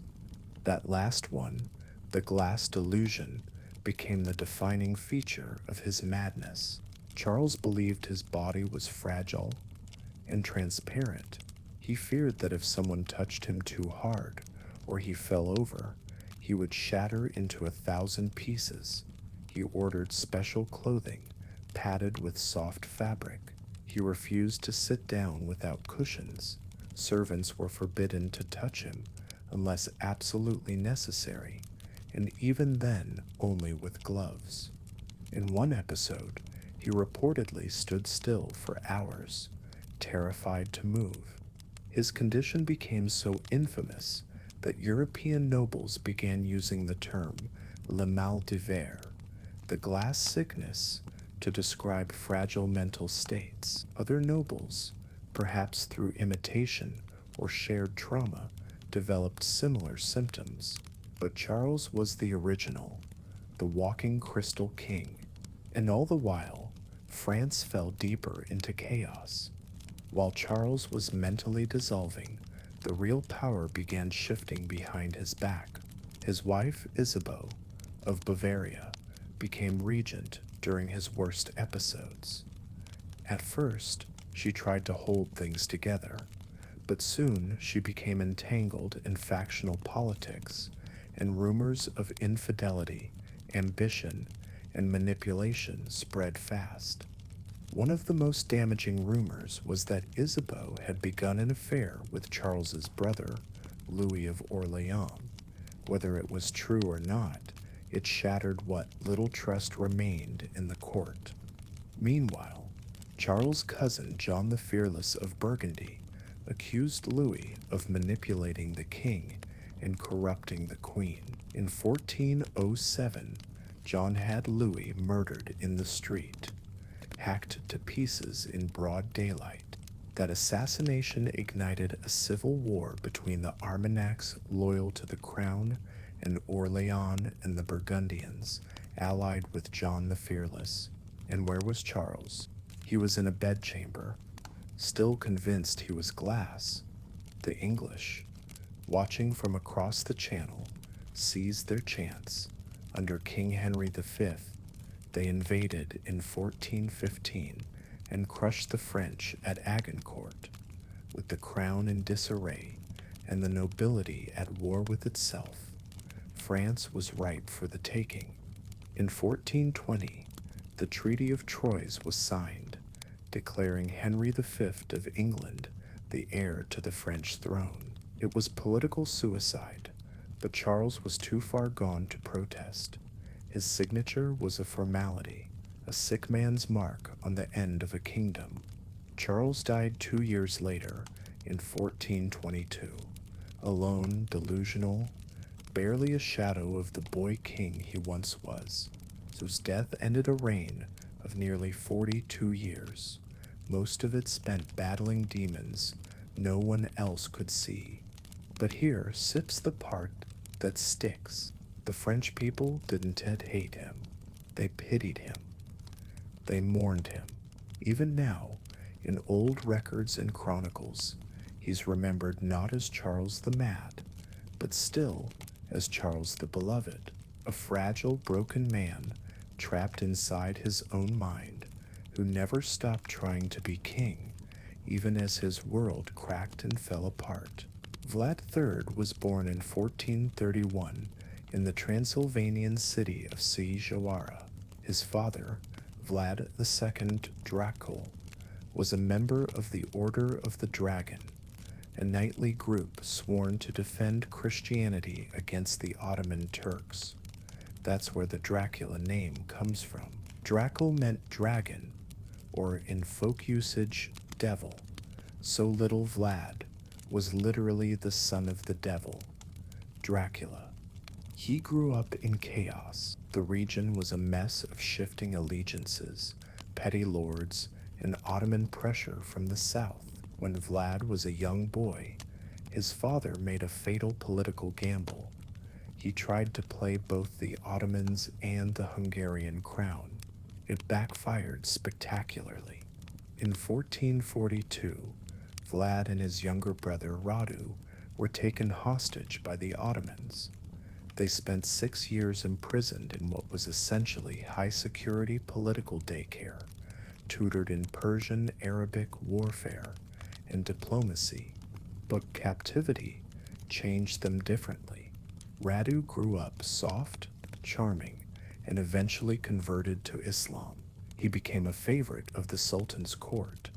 That last one, the glass delusion, became the defining feature of his madness. Charles believed his body was fragile and transparent. He feared that if someone touched him too hard or he fell over, he would shatter into 1,000 pieces. He ordered special clothing, padded with soft fabric. He refused to sit down without cushions. Servants were forbidden to touch him unless absolutely necessary, and even then only with gloves. In one episode, he reportedly stood still for hours, terrified to move. His condition became so infamous that European nobles began using the term le mal de verre, the glass sickness, to describe fragile mental states. Other nobles, perhaps through imitation or shared trauma, developed similar symptoms. But Charles was the original, the walking crystal king. And all the while, France fell deeper into chaos. While Charles was mentally dissolving, the real power began shifting behind his back. His wife, Isabeau, of Bavaria, became regent during his worst episodes. At first, she tried to hold things together, but soon she became entangled in factional politics, and rumors of infidelity, ambition, and manipulation spread fast. One of the most damaging rumors was that Isabeau had begun an affair with Charles's brother, Louis of Orleans. Whether it was true or not, it shattered what little trust remained in the court. Meanwhile, Charles' cousin John the Fearless of Burgundy accused Louis of manipulating the king and corrupting the queen. In 1407, John had Louis murdered in the street, hacked to pieces in broad daylight. That assassination ignited a civil war between the Armagnacs loyal to the crown and Orleans and the Burgundians allied with John the Fearless. And where was Charles? He was in a bedchamber, still convinced he was glass. The English, watching from across the channel, seized their chance. Under King Henry V, they invaded in 1415 and crushed the French at Agincourt. With the crown in disarray and the nobility at war with itself, France was ripe for the taking. In 1420, the Treaty of Troyes was signed, declaring Henry V of England the heir to the French throne. It was political suicide, but Charles was too far gone to protest. His signature was a formality, a sick man's mark on the end of a kingdom. Charles died 2 years later, in 1422, alone, delusional, barely a shadow of the boy king he once was. His death ended a reign of nearly 42 years, most of it spent battling demons no one else could see. But here sits the part that sticks. The French people didn't hate him. They pitied him. They mourned him. Even now, in old records and chronicles, he's remembered not as Charles the Mad, but still as Charles the Beloved, a fragile, broken man trapped inside his own mind, who never stopped trying to be king, even as his world cracked and fell apart. Vlad III was born in 1431 in the Transylvanian city of Sighișoara. His father, Vlad II Dracul, was a member of the Order of the Dragon, a knightly group sworn to defend Christianity against the Ottoman Turks. That's where the Dracula name comes from. Dracul meant dragon, or in folk usage, devil. So little Vlad was literally the son of the devil, Dracula. He grew up in chaos. The region was a mess of shifting allegiances, petty lords, and Ottoman pressure from the south. When Vlad was a young boy, his father made a fatal political gamble. He tried to play both the Ottomans and the Hungarian crown. It backfired spectacularly. In 1442, Vlad and his younger brother Radu were taken hostage by the Ottomans. They spent 6 years imprisoned in what was essentially high-security political daycare, tutored in Persian Arabic warfare and diplomacy. But captivity changed them differently. Radu grew up soft, charming, and eventually converted to Islam. He became a favorite of the Sultan's court,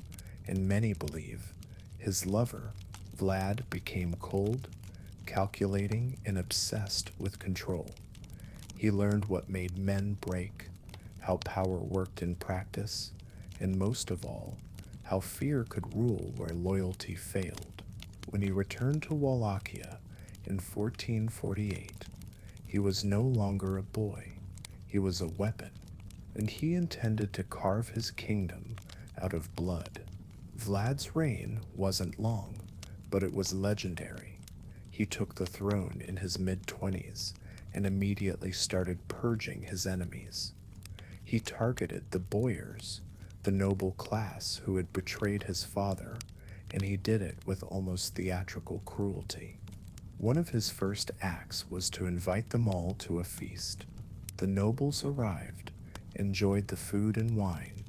and many believe his lover, Vlad, became cold, calculating, and obsessed with control. He learned what made men break, how power worked in practice, and most of all, how fear could rule where loyalty failed. When he returned to Wallachia in 1448, he was no longer a boy. He was a weapon, and he intended to carve his kingdom out of blood. Vlad's reign wasn't long, but it was legendary. He took the throne in his mid-20s and immediately started purging his enemies. He targeted the boyars, the noble class who had betrayed his father, and he did it with almost theatrical cruelty. One of his first acts was to invite them all to a feast. The nobles arrived, enjoyed the food and wine,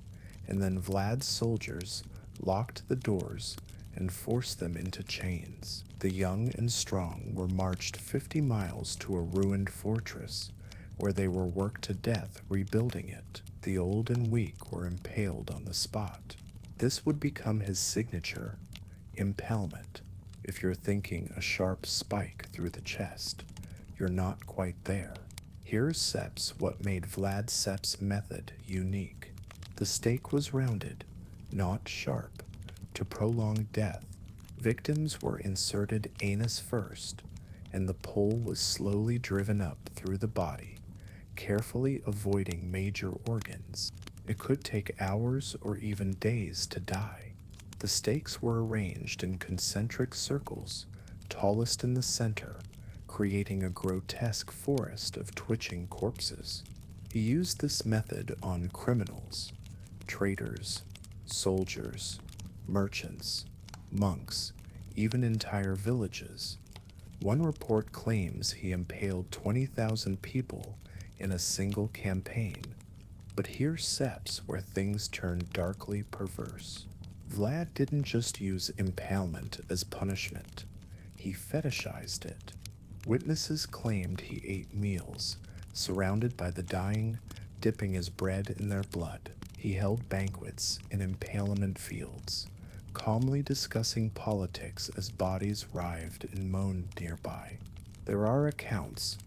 and then Vlad's soldiers locked the doors and forced them into chains. The young and strong were marched 50 miles to a ruined fortress, where they were worked to death rebuilding it. The old and weak were impaled on the spot. This would become his signature, impalement. If you're thinking a sharp spike through the chest, you're not quite there. Here's Sepp's what made Vlad Sepp's method unique. The stake was rounded, not sharp, to prolong death. Victims were inserted anus first, and the pole was slowly driven up through the body, carefully avoiding major organs. It could take hours or even days to die. The stakes were arranged in concentric circles, tallest in the center, creating a grotesque forest of twitching corpses. He used this method on criminals, traders, soldiers, merchants, monks, even entire villages. One report claims he impaled 20,000 people in a single campaign. But here's steps where things turn darkly perverse. Vlad didn't just use impalement as punishment, he fetishized it. Witnesses claimed he ate meals, surrounded by the dying, dipping his bread in their blood. He held banquets in impalement fields, calmly discussing politics as bodies writhed and moaned nearby. There are accounts,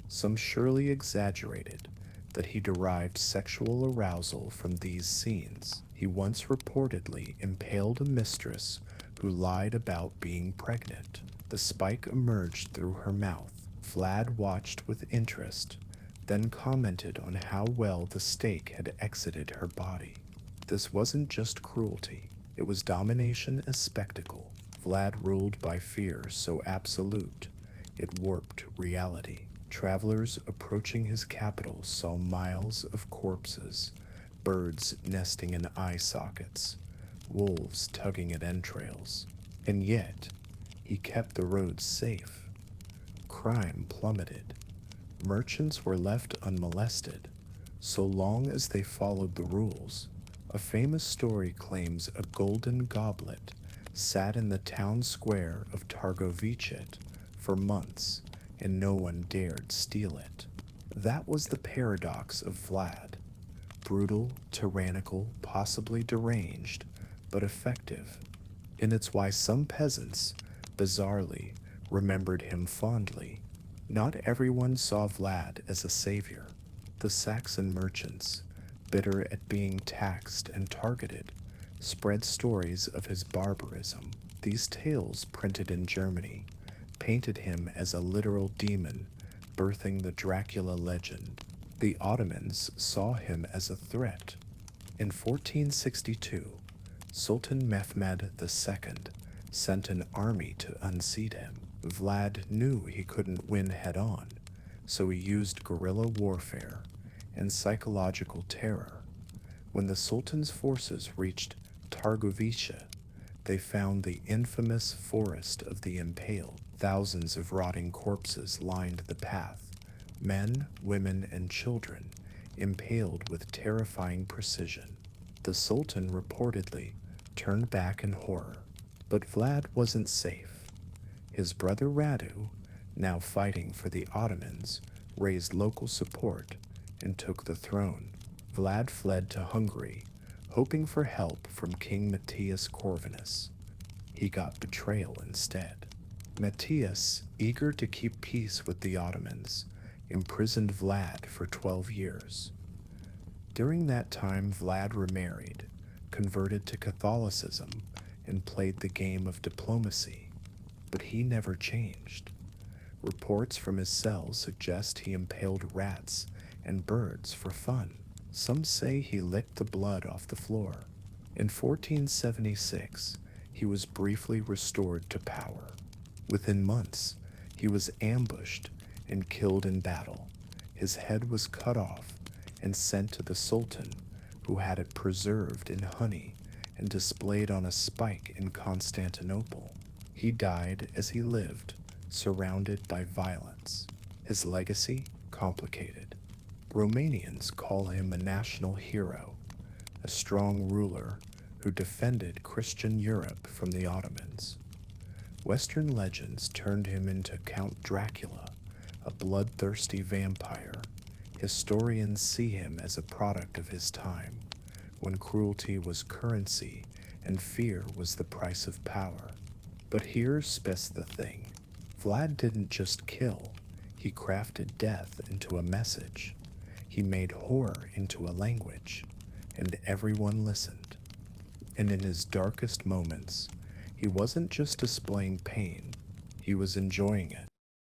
some surely exaggerated, that he derived sexual arousal from these scenes. He once reportedly impaled a mistress who lied about being pregnant. The spike emerged through her mouth. Vlad watched with interest, then commented on how well the stake had exited her body. This wasn't just cruelty, it was domination as spectacle. Vlad ruled by fear so absolute, it warped reality. Travelers approaching his capital saw miles of corpses, birds nesting in eye sockets, wolves tugging at entrails. And yet, he kept the roads safe. Crime plummeted. Merchants were left unmolested, so long as they followed the rules. A famous story claims a golden goblet sat in the town square of Targovichet for months, and no one dared steal it. That was the paradox of Vlad. Brutal, tyrannical, possibly deranged, but effective. And it's why some peasants, bizarrely, remembered him fondly. Not everyone saw Vlad as a savior. The Saxon merchants, bitter at being taxed and targeted, spread stories of his barbarism. These tales, printed in Germany, painted him as a literal demon, birthing the Dracula legend. The Ottomans saw him as a threat. In 1462, Sultan Mehmed II sent an army to unseat him. Vlad knew he couldn't win head-on, so he used guerrilla warfare and psychological terror. When the Sultan's forces reached Targovice, they found the infamous forest of the impaled. Thousands of rotting corpses lined the path, men, women, and children impaled with terrifying precision. The Sultan reportedly turned back in horror, but Vlad wasn't safe. His brother Radu, now fighting for the Ottomans, raised local support and took the throne. Vlad fled to Hungary, hoping for help from King Matthias Corvinus. He got betrayal instead. Matthias, eager to keep peace with the Ottomans, imprisoned Vlad for 12 years. During that time, Vlad remarried, converted to Catholicism, and played the game of diplomacy. But he never changed. Reports from his cell suggest he impaled rats and birds for fun. Some say he licked the blood off the floor. In 1476, he was briefly restored to power. Within months, he was ambushed and killed in battle. His head was cut off and sent to the Sultan, who had it preserved in honey and displayed on a spike in Constantinople. He died as he lived, surrounded by violence. His legacy, complicated. Romanians call him a national hero, a strong ruler who defended Christian Europe from the Ottomans. Western legends turned him into Count Dracula, a bloodthirsty vampire. Historians see him as a product of his time, when cruelty was currency and fear was the price of power. But here's the thing. Vlad didn't just kill, he crafted death into a message. He made horror into a language, and everyone listened. And in his darkest moments, he wasn't just displaying pain, he was enjoying it.